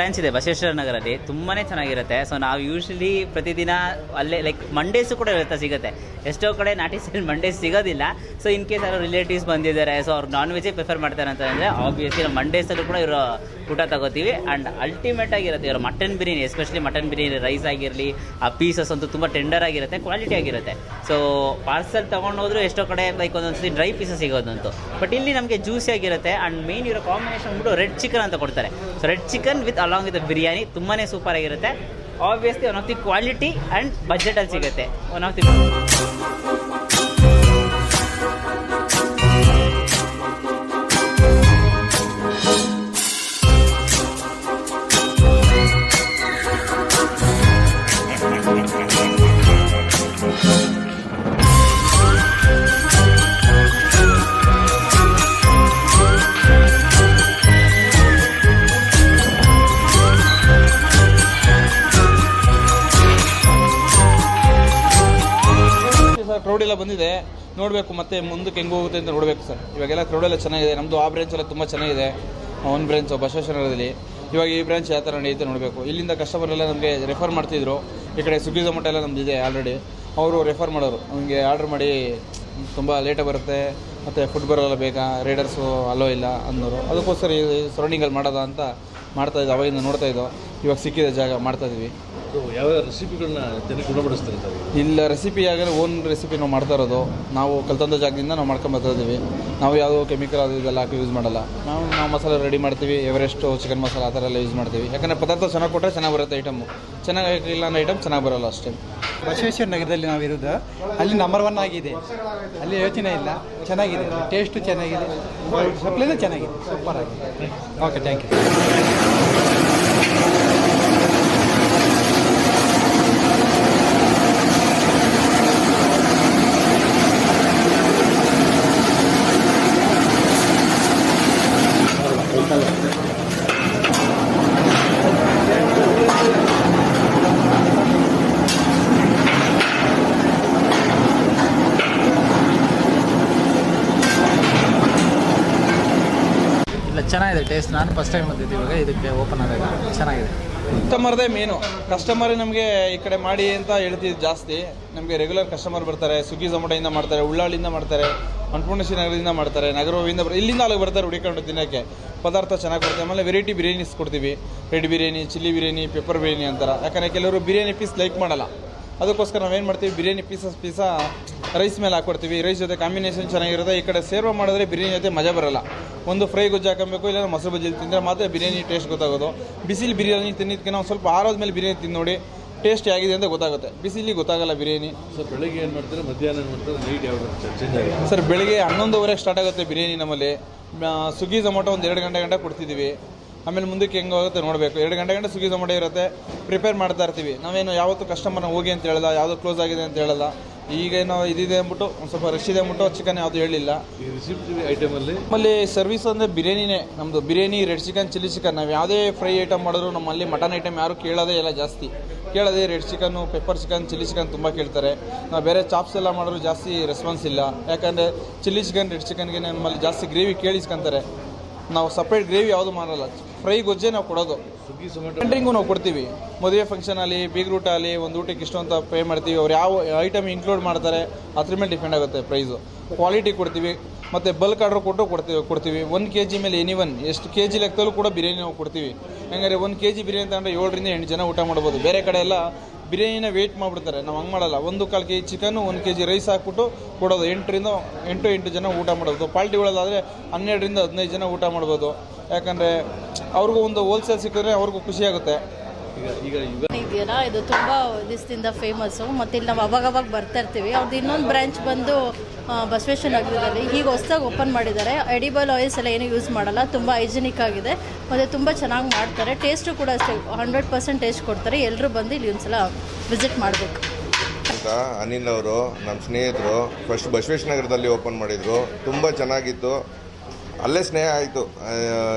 Branch ಇದೆ ಬಸವೇಶ್ವರ ನಗರಲ್ಲಿ, ತುಂಬಾ ಚೆನ್ನಾಗಿರುತ್ತೆ. ಸೊ ನಾವು ಯೂಶ್ವಲಿ ಪ್ರತಿದಿನ ಅಲ್ಲೇ ಲೈಕ್ ಮಂಡೇಸು ಕೂಡ ಇರುತ್ತೆ, ಸಿಗುತ್ತೆ. ಎಷ್ಟೋ ಕಡೆ ನಾಟಿ ಸ್ಟೈಲ್ ಮಂಡೇಸ್ ಸಿಗೋದಿಲ್ಲ. ಸೊ ಇನ್ ಕೇಸ್ ಯಾರು ರಿಲೇಟಿವ್ಸ್ ಬಂದಿದ್ದಾರೆ, ಸೊ ಅವ್ರು ನಾನ್ ವೆಜ್ಜೇ ಪ್ರಿಫರ್ ಮಾಡ್ತಾರೆ ಅಂತಂದರೆ ಆಬ್ವಿಯಸ್ಲಿ ನಾವು ಮಂಡೇಸಲ್ಲೂ ಕೂಡ ಇರೋ ಊಟ ತಗೋತೀವಿ. ಆ್ಯಂಡ್ ಅಲ್ಟಿಮೇಟ್ ಆಗಿರುತ್ತೆ ಇರೋ mutton biryani, especially mutton biryani rice ಆಗಿರಲಿ, ಆ ಪೀಸಸ್ ಅಂತೂ ತುಂಬ ಟೆಂಡರ್ ಆಗಿರುತ್ತೆ, ಕ್ವಾಲಿಟಿ ಆಗಿರುತ್ತೆ. ಸೊ ಪಾರ್ಸಲ್ ತೊಗೊಂಡೋದ್ರು ಎಷ್ಟೋ ಕಡೆ ಲೈಕ್ ಒಂದೊಂದ್ಸತಿ ಡ್ರೈ ಪೀಸಸ್ ಸಿಗೋದಂತು. ಬಟ್ ಇಲ್ಲಿ ನಮಗೆ ಜ್ಯೂಸಿ ಆಗಿರುತ್ತೆ. ಆ್ಯಂಡ್ ಮೇನ್ ಇರೋ ಕಾಂಬಿನೇಷನ್ ಬಂದ್ಬಿಟ್ಟು ರೆಡ್ ಚಿಕನ್ ಅಂತ ಕೊಡ್ತಾರೆ. So red chicken with along with biryani ತುಂಬಾ ಸೂಪರ್ ಆಗಿರುತ್ತೆ. Obviously one of the quality and ಬಜೆಟಲ್ಲಿ ಸಿಗುತ್ತೆ. ಒನ್ ಆಫ್ ದಿ ಕ್ರೌಡ್ ಎಲ್ಲ ಬಂದಿದೆ, ನೋಡಬೇಕು ಮತ್ತೆ ಮುಂದಕ್ಕೆ ಹೆಂಗೆ ಹೋಗುತ್ತೆ ಅಂತ ನೋಡಬೇಕು ಸರ್. ಇವಾಗೆಲ್ಲ ಕ್ರೌಡ್ ಎಲ್ಲ ಚೆನ್ನಾಗಿದೆ. ನಮ್ಮದು ಆ ಬ್ರಾಂಚ್ ಎಲ್ಲ ತುಂಬ ಚೆನ್ನಾಗಿದೆ, ಒಂದು ಬ್ರಾಂಚ್ ಬಸವೇಶ್ವರ ನಗರದಲ್ಲಿ. ಇವಾಗ ಈ ಬ್ರಾಂಚ್ ಯಾವ ಥರ ನಡೆಯುತ್ತೆ ನೋಡಬೇಕು. ಇಲ್ಲಿಂದ ಕಸ್ಟಮರ್ ಎಲ್ಲ ನಮಗೆ ರೆಫರ್ ಮಾಡ್ತಿದ್ರು. ಈ ಕಡೆ ಸ್ವಿಗ್ಗಿ ಝೊಮ್ಯಾಟೊ ಎಲ್ಲ ನಮ್ದು ಇದೆ ಆಲ್ರೆಡಿ. ಅವರು ರೆಫರ್ ಮಾಡೋರು, ನಮಗೆ ಆರ್ಡ್ರ್ ಮಾಡಿ ತುಂಬ ಲೇಟಾಗಿ ಬರುತ್ತೆ ಮತ್ತು ಫುಡ್ ಬರೋಲ್ಲ ಬೇಗ, ರೈಡರ್ಸು ಅಲೋ ಇಲ್ಲ ಅನ್ನೋರು. ಅದಕ್ಕೋಸ್ಕರ ಈ ಸರೌಂಡಿಂಗಲ್ಲಿ ಮಾಡೋದ ಅಂತ ಮಾಡ್ತಾಯಿದ್ದು, ಅವಾಗಿಂದ ನೋಡ್ತಾಯಿದ್ದೋ. ಇವಾಗ ಸಿಕ್ಕಿದ ಜಾಗ ಮಾಡ್ತಾಯಿದ್ವಿ. ಯಾವ ರೆಸಿಪಿಗಳನ್ನ ಜನಕ್ಕೆ ಗುಣಪಡಿಸ್ತಾರೆ ಅಂತ? ಇಲ್ಲ, ರೆಸಿಪಿ ಆಗಲೇ ಓನ್ ರೆಸಿಪಿ ನಾವು ಮಾಡ್ತಾ ಇರೋದು. ನಾವು ಕಲ್ತಂದ ಜಾಗದಿಂದ ನಾವು ಮಾಡ್ಕೊಂಡು ಇದ್ದೀವಿ. ನಾವು ಯಾವುದೋ ಕೆಮಿಕಲ್ ಅದು ಇದೆಲ್ಲ ಹಾಕಿ ಯೂಸ್ ಮಾಡಲ್ಲ. ನಾವು ಮಸಾಲೆ ರೆಡಿ ಮಾಡ್ತೀವಿ, ಎವರೆಸ್ಟು ಚಿಕನ್ ಮಸಾಲ ಆ ಥರ ಎಲ್ಲ ಯೂಸ್ ಮಾಡ್ತೀವಿ. ಯಾಕಂದರೆ ಪದಾರ್ಥ ಚೆನ್ನಾಗಿ ಕೊಟ್ಟರೆ ಚೆನ್ನಾಗಿ ಬರುತ್ತೆ ಐಟಮು. ಚೆನ್ನಾಗಿ ಇಲ್ಲ ಅನ್ನೋ ಐಟಮ್ ಚೆನ್ನಾಗಿ ಬರೋಲ್ಲ ಅಷ್ಟೇ. ಬಸವೇಶ್ವರ ನಗರದಲ್ಲಿ ನಾವಿರೋದು, ಅಲ್ಲಿ ನಂಬರ್ 1 ಆಗಿದೆ. ಅಲ್ಲಿ ಯೋಚನೆ ಇಲ್ಲ, ಚೆನ್ನಾಗಿದೆ, ಟೇಸ್ಟು ಚೆನ್ನಾಗಿದೆ, ಸಪ್ಲೈನೂ ಚೆನ್ನಾಗಿದೆ, ಸೂಪರ್ ಆಗಿದೆ. Okay, thank you. ಚೆನ್ನಾಗಿದೆ ಟೇಸ್ಟ್. ನಾನು ಫಸ್ಟ್ ಟೈಮ್ ಬಂದಿದ್ದು, ಇವಾಗ ಇದಕ್ಕೆ ಓಪನ್ ಆದಾಗ ಚೆನ್ನಾಗಿದೆ. ಕಸ್ಟಮರ್ದೇ ಮೇನು. ಕಸ್ಟಮರ್ ನಮಗೆ ಈ ಕಡೆ ಮಾಡಿ ಅಂತ ಹೇಳ್ತಿದ್ದು ಜಾಸ್ತಿ. ನಮಗೆ ರೆಗ್ಯುಲರ್ ಕಸ್ಟಮರ್ ಬರ್ತಾರೆ. ಸ್ವಿಗ್ಗಿ ಝೊಮ್ಯಾಟೊಯಿಂದ ಮಾಡ್ತಾರೆ, ಉಳ್ಳಾಳಿಂದ ಮಾಡ್ತಾರೆ, ಅನ್ನಪೂರ್ಣೇಶ್ವರಿ ನಗರದಿಂದ ಮಾಡ್ತಾರೆ, ನಗರವಿಂದ ಇಲ್ಲಿಂದ ಅಲ್ಲಿಗೆ ಬರ್ತಾರೆ ಹುಡುಕೊಂಡು ದಿನಕ್ಕೆ. ಪದಾರ್ಥ ಚೆನ್ನಾಗಿ ಕೊಡ್ತೀವಿ. ಆಮೇಲೆ ವೆರೈಟಿ ಬಿರಿಯಾನೀಸ್ ಕೊಡ್ತೀವಿ. Red biryani, chilli biryani, pepper biryani ಅಂತಾರೆ. ಯಾಕಂದರೆ ಕೆಲವರು ಬಿರಿಯಾನಿ ಪೀಸ್ ಲೈಕ್ ಮಾಡಲ್ಲ. ಅದಕ್ಕೋಸ್ಕರ ನಾವೇನು ಮಾಡ್ತೀವಿ, ಬಿರಿಯಾನಿ ಪೀಸ ರೈಸ್ ಮೇಲೆ ಹಾಕ್ಕೊಡ್ತೀವಿ. ರೈಸ್ ಜೊತೆ ಕಾಂಬಿನೇಷನ್ ಚೆನ್ನಾಗಿರುತ್ತೆ. ಈ ಕಡೆ ಸೇರ್ವ ಮಾಡಿದ್ರೆ ಬಿರಿಯಾನಿ ಜೊತೆ ಮಜಾ ಬರೋಲ್ಲ. ಒಂದು ಫ್ರೈ ಗೊಜ್ಜು ಹಾಕಬೇಕು, ಇಲ್ಲ ಮೊಸರು ಬಜ್ಜಿಲಿ ತಿಂದರೆ ಮಾತ್ರ ಬಿರಿಯಾನಿ ಟೇಸ್ಟ್ ಗೊತ್ತಾಗೋದು. ಬಿಸಿಲಿ ಬಿರಿಯಾನಿ ತಿನ್ನೋದಕ್ಕೆ ನಾವು ಸ್ವಲ್ಪ ಆರೋದ ಮೇಲೆ ಬಿರಿಯಾನಿ ತಿಂದು ನೋಡಿ ಟೇಸ್ಟ್ ಆಗಿದೆ ಅಂತ ಗೊತ್ತಾಗುತ್ತೆ. ಬಿಸಿಲಿ ಗೊತ್ತಾಗಲ್ಲ ಬಿರಿಯಾನಿ. ಸರ್ ಬೆಳಗ್ಗೆ ಏನು ಮಾಡ್ತಾರೆ, ಮಧ್ಯಾಹ್ನ ಏನು ಮಾಡ್ತಾರೆ, ನೈಟ್ ಯಾವ ಚೇಂಜ್ ಆಗಿದೆ? ಸರ್ ಬೆಳಿಗ್ಗೆ 11:30 ಸ್ಟಾರ್ಟ್ ಆಗುತ್ತೆ ಬಿರಿಯಾನಿ ನಮ್ಮಲ್ಲಿ. ಸ್ವಿಗ್ಗಿ ಝೊಮ್ಯಾಟೊ ಒಂದು 2 ಗಂಟೆ ಕೊಡ್ತಿದ್ದೀವಿ. ಆಮೇಲೆ ಮುಂದಕ್ಕೆ ಹೆಂಗೆ ಹೋಗುತ್ತೆ ನೋಡಬೇಕು. 2 ಗಂಟೆ ಸ್ವಿಗ್ಗಿ ಝೊಮ್ಯಾಟೊ ಇರುತ್ತೆ, ಪ್ರಿಪೇರ್ ಮಾಡ್ತಾ ಇರ್ತೀವಿ. ನಾವೇನು ಯಾವತ್ತೂ ಕಸ್ಟಮರ್ನ ಹೋಗಿ ಅಂತ ಹೇಳಲ್ಲ, ಯಾವುದೋ ಕ್ಲೋಸ್ ಆಗಿದೆ ಅಂತ ಹೇಳಲ್ಲ. ಈಗೇನೋ ಇದಿದೆ ಅಂದ್ಬಿಟ್ಟು ಒಂದು ಸ್ವಲ್ಪ ರಶ್ ಇದೆ ಅಂದ್ಬಿಟ್ಟು ಚಿಕನ್ ಯಾವುದು ಹೇಳಿಲ್ಲ. ಈ ರೆಸಿಪಿ ಐಟಮಲ್ಲಿ ನಮ್ಮಲ್ಲಿ ಸರ್ವಿಸ್ ಅಂದರೆ ಬಿರಿಯಾನಿನೇ ನಮ್ಮದು. Biryani, red chicken, chilli chicken. ನಾವು ಯಾವುದೇ ಫ್ರೈ ಐಟಮ್ ಮಾಡಿದ್ರು ನಮ್ಮಲ್ಲಿ ಮಟನ್ ಐಟಮ್ ಯಾರು ಕೇಳೋದೇ ಇಲ್ಲ ಜಾಸ್ತಿ. ಕೇಳೋದೇ red chicken, pepper chicken, chilli chicken ತುಂಬ ಕೇಳ್ತಾರೆ. ನಾವು ಬೇರೆ ಚಾಪ್ಸ್ ಎಲ್ಲ ಮಾಡಿದ್ರು ಜಾಸ್ತಿ ರೆಸ್ಪಾನ್ಸ್ ಇಲ್ಲ. ಯಾಕಂದರೆ ಚಿಲ್ಲಿ ಚಿಕನ್, ರೆಡ್ ಚಿಕನ್ಗೆ ನಮ್ಮಲ್ಲಿ ಜಾಸ್ತಿ ಗ್ರೇವಿ ಕೇಳಿಸ್ಕೊಂತಾರೆ. ನಾವು ಸಪ್ರೇಟ್ ಗ್ರೇವಿ ಯಾವುದು ಮಾಡಲ್ಲ, ಫ್ರೈ ಗೊಜ್ಜೆ ನಾವು ಕೊಡೋದು. ಸ್ವಿಗ್ಗಿ ಝೊಮ್ಯಾಟೊ ಕ್ಯಾಟ್ರಿಂಗು ನಾವು ಕೊಡ್ತೀವಿ. ಮದುವೆ ಫಂಕ್ಷನಲ್ಲಿ, ಬೀಗ್ರೂಟ ಆಗಲಿ, ಒಂದು ಊಟಕ್ಕೆ ಇಷ್ಟು ಅಂತ ಪೇ ಮಾಡ್ತೀವಿ. ಅವ್ರು ಯಾವ ಐಟಮ್ ಇನ್ಕ್ಲೂಡ್ ಮಾಡ್ತಾರೆ ಅದ್ರ ಮೇಲೆ ಡಿಪೆಂಡ್ ಆಗುತ್ತೆ ಪ್ರೈಸು. ಕ್ವಾಲಿಟಿ ಕೊಡ್ತೀವಿ. ಮತ್ತು ಬಲ್ಕ್ ಆರ್ಡ್ರ್ ಕೊಡ್ತೀವಿ. 1 kg ಮೇಲೆ ಎಷ್ಟು kg ಲೆಕ್ಕದಲ್ಲೂ ಕೂಡ ಬಿರಿಯಾನಿ ನಾವು ಕೊಡ್ತೀವಿ. ಹೆಂಗಾರೆ 1 kg ಬಿರಿಯಾನಿ ತಗೊಂಡ್ರೆ 7ರಿಂದ 8 ಜನ ಊಟ ಮಾಡ್ಬೋದು. ಬೇರೆ ಕಡೆ ಎಲ್ಲ ಬಿರಿಯಾನಿನ ವೆಯ್ಟ್ ಮಾಡಿಬಿಡ್ತಾರೆ, ನಾವು ಹಂಗೆ ಮಾಡಲ್ಲ. 1/4 kg ಚಿಕನ್ನು, 1 kg ರೈಸ್ ಹಾಕ್ಬಿಟ್ಟು ಕೊಡೋದು. 8 ಜನ ಊಟ ಮಾಡೋದು. ಪಾರ್ಟಿಗಳಲ್ಲಾದರೆ 12ರಿಂದ 15 ಜನ ಊಟ ಮಾಡ್ಬೋದು. ಯಾಕಂದರೆ ಅವ್ರಿಗೂ ಒಂದು ಹೋಲ್ಸೇಲ್ ಸಿಕ್ಕಿದ್ರೆ ಅವ್ರಿಗೂ ಖುಷಿಯಾಗುತ್ತೆ. ಇದೆಯಲ್ಲ, ಇದು ತುಂಬ ದಿವಸದಿಂದ ಫೇಮಸ್ಸು. ಮತ್ತು ಇಲ್ಲಿ ನಾವು ಅವಾಗವಾಗ ಬರ್ತಾ ಇರ್ತೀವಿ. ಅವ್ರದ್ದು ಇನ್ನೊಂದು ಬ್ರಾಂಚ್ ಬಂದು ಬಸವೇಶ್ವರ ನಗರದಲ್ಲಿ ಈಗ ಹೊಸದಾಗಿ ಓಪನ್ ಮಾಡಿದ್ದಾರೆ. ಎಡಿಬಲ್ ಆಯಿಲ್ಸ್ ಎಲ್ಲ ಏನೂ ಯೂಸ್ ಮಾಡಲ್ಲ, ತುಂಬ ಹೈಜಿನಿಕ್ ಆಗಿದೆ ಮತ್ತು ತುಂಬ ಚೆನ್ನಾಗಿ ಮಾಡ್ತಾರೆ. ಟೇಸ್ಟು ಕೂಡ ಅಷ್ಟೇ 100% ಟೇಸ್ಟ್ ಕೊಡ್ತಾರೆ. ಎಲ್ಲರೂ ಬಂದು ಇಲ್ಲಿ ಒಂದ್ಸಲ ವಿಸಿಟ್ ಮಾಡಬೇಕು ಅಂತ. ಅನಿಲ್ ಅವರು ನಮ್ಮ ಸ್ನೇಹಿತರು ಫಸ್ಟ್ ಬಸವೇಶ್ವರ ನಗರದಲ್ಲಿ ಓಪನ್ ಮಾಡಿದರು. ತುಂಬ ಚೆನ್ನಾಗಿತ್ತು. ಅಲ್ಲೇ ಸ್ನೇಹ ಆಯಿತು.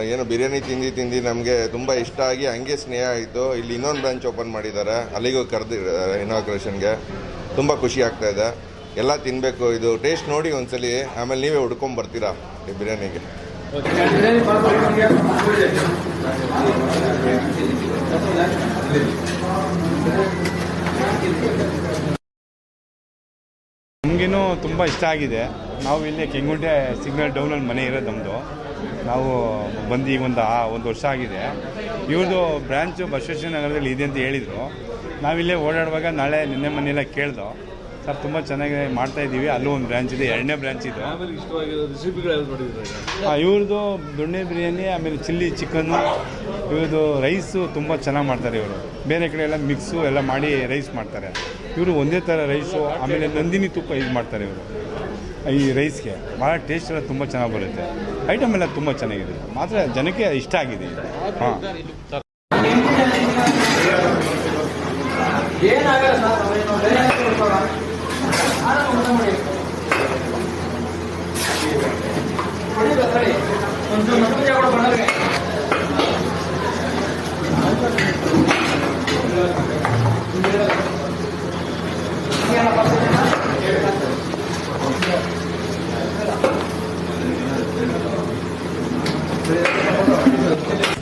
ಏನು ಬಿರಿಯಾನಿ ತಿಂದು ನಮಗೆ ತುಂಬ ಇಷ್ಟ ಆಗಿ ಹಂಗೆ ಸ್ನೇಹ ಆಯಿತು. ಇಲ್ಲಿ ಇನ್ನೊಂದು ಬ್ರಾಂಚ್ ಓಪನ್ ಮಾಡಿದ್ದಾರೆ, ಅಲ್ಲಿಗೂ ಕರೆದಿದ್ದಾರೆ ಇನಾಗ್ರೇಷನ್ಗೆ. ತುಂಬ ಖುಷಿ ಆಗ್ತಾಯಿದೆ. ಎಲ್ಲ ತಿನ್ನಬೇಕು. ಇದು ಟೇಸ್ಟ್ ನೋಡಿ ಒಂದ್ಸಲಿ, ಆಮೇಲೆ ನೀವೇ ಹುಡ್ಕೊಂಬರ್ತೀರಾ ಈ ಬಿರಿಯಾನಿಗೆ. ನಮಗೇನು ತುಂಬ ಇಷ್ಟ ಆಗಿದೆ. ನಾವು ಇಲ್ಲಿ ಕೆಂಗುಂಟೆ ಸಿಗ್ನಲ್ ಡೌನಲ್ಲಿ ಮನೆ ಇರೋದು ನಮ್ಮದು. ನಾವು ಬಂದು ಈಗ ಒಂದು ವರ್ಷ ಆಗಿದೆ. ಇವ್ರದ್ದು ಬ್ರ್ಯಾಂಚು ಬಸವೇಶ್ವರ ನಗರದಲ್ಲಿ ಇದೆ ಅಂತ ಹೇಳಿದರು. ನಾವಿಲ್ಲೇ ಓಡಾಡುವಾಗ ನಿನ್ನೆ ಮನೆಯೆಲ್ಲ ಕೇಳ್ದೋ ಸರ್ ತುಂಬ ಚೆನ್ನಾಗಿ ಮಾಡ್ತಾಯಿದ್ದೀವಿ, ಅಲ್ಲೂ ಒಂದು ಬ್ರ್ಯಾಂಚ್ ಇದೆ, 2ನೇ ಬ್ರ್ಯಾಂಚ್ ಇದು. ಇವ್ರದ್ದು ದೊಣ್ಣೆ ಬಿರಿಯಾನಿ, ಆಮೇಲೆ ಚಿಲ್ಲಿ ಚಿಕನ್ನು, ಇವ್ರದ್ದು ರೈಸು ತುಂಬ ಚೆನ್ನಾಗಿ ಮಾಡ್ತಾರೆ. ಇವರು ಬೇರೆ ಕಡೆ ಎಲ್ಲ ಮಿಕ್ಸು ಎಲ್ಲ ಮಾಡಿ ರೈಸ್ ಮಾಡ್ತಾರೆ. ಇವರು ಒಂದೇ ಥರ ರೈಸು, ಆಮೇಲೆ ನಂದಿನಿ ತುಪ್ಪ ಯೂಸ್ ಮಾಡ್ತಾರೆ ಇವರು ಈ ರೈಸ್ಗೆ. ಭಾಳ ಟೇಸ್ಟ್ ಎಲ್ಲ ತುಂಬ ಚೆನ್ನಾಗಿ ಬರುತ್ತೆ. ಐಟಮ್ ಎಲ್ಲ ತುಂಬ ಚೆನ್ನಾಗಿದೆ, ಮಾತ್ರ ಜನಕ್ಕೆ ಇಷ್ಟ ಆಗಿದೆ. ಹಾಂ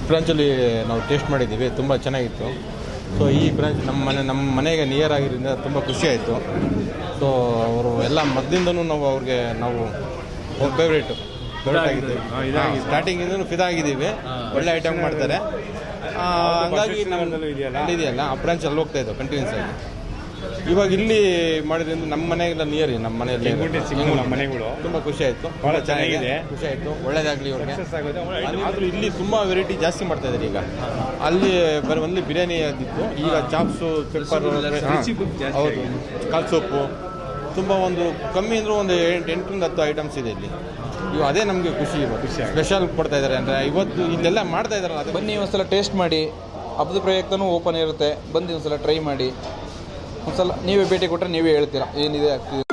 ಬ್ರಾಂಚಲ್ಲಿ ನಾವು ಟೇಸ್ಟ್ ಮಾಡಿದ್ದೀವಿ, ತುಂಬ ಚೆನ್ನಾಗಿತ್ತು. ಸೊ ಈ ಬ್ರಾಂಚ್ ನಮ್ಮ ಮನೆಗೆ ನಿಯರ್ ಆಗಿದ್ದರಿಂದ ತುಂಬ ಖುಷಿ ಆಯಿತು. ಸೊ ಅವರು ಎಲ್ಲ ಮೊದಲಿಂದನೂ ನಾವು ಫೇವ್ರೇಟ್ ಆಗಿದ್ದೀವಿ. ಸ್ಟಾರ್ಟಿಂಗಿಂದನೂ ಫಿದಾಗಿದ್ದೀವಿ. ಒಳ್ಳೆ ಐಟಮ್ ಮಾಡ್ತಾರೆ. ಹಂಗಾಗಿ ಇದೆಯಲ್ಲ ಆ ಬ್ರಾಂಚ್ ಅಲ್ಲಿ ಹೋಗ್ತಾ ಇದ್ದೋ ಕಂಟಿನ್ಯೂಸ್ ಆಗಿ. ಇವಾಗ ಇಲ್ಲಿ ಮಾಡಿದ್ರಿಂದ ನಮ್ಮ ಮನೆಗೆಲ್ಲ ನಿಯರ್, ನಮ್ಮ ಮನೆಯಲ್ಲಿ ನಮ್ಮ ಮನೆಗಳು ತುಂಬ ಖುಷಿ ಆಯಿತು. ಭಾಳ ಚೆನ್ನಾಗಿದೆ, ಖುಷಿ ಆಯಿತು. ಒಳ್ಳೇದಾಗಲಿ ಅವ್ರಿಗೆ. ಆದರೂ ಇಲ್ಲಿ ತುಂಬ ವೆರೈಟಿ ಜಾಸ್ತಿ ಮಾಡ್ತಾ ಇದ್ದಾರೆ. ಈಗ ಅಲ್ಲಿ ಒಂದು ಬಿರಿಯಾನಿ ಆಗಿತ್ತು, ಈಗ ಚಾಪ್ಸು, ಪೆಪ್ಪರ್, ಹೌದು, ಕಾಲ್ ಸೊಪ್ಪು, ತುಂಬ ಒಂದು ಕಮ್ಮಿ ಅಂದರೂ ಒಂದು 8ರಿಂದ 10 ಐಟಮ್ಸ್ ಇದೆ ಇಲ್ಲಿ. ಇವು ಅದೇ ನಮಗೆ ಖುಷಿ. ಸ್ಪೆಷಲ್ ಕೊಡ್ತಾ ಇದ್ದಾರೆ ಅಂದರೆ ಇವತ್ತು ಇಲ್ಲೆಲ್ಲ ಮಾಡ್ತಾ ಇದ್ದಾರಲ್ಲ, ಅದು ಬನ್ನಿ ಒಂದ್ಸಲ ಟೇಸ್ಟ್ ಮಾಡಿ. ಹಬ್ಬದ ಪ್ರಯುಕ್ತನೂ ಓಪನ್ ಇರುತ್ತೆ, ಬಂದು ಒಂದ್ಸಲ ಟ್ರೈ ಮಾಡಿ. ಒಂದ್ಸಲ ನೀವೇ ಭೇಟಿ ಕೊಟ್ಟರೆ ನೀವೇ ಹೇಳ್ತೀರಾ ಏನಿದೆ ಆಗ್ತಿದೆ.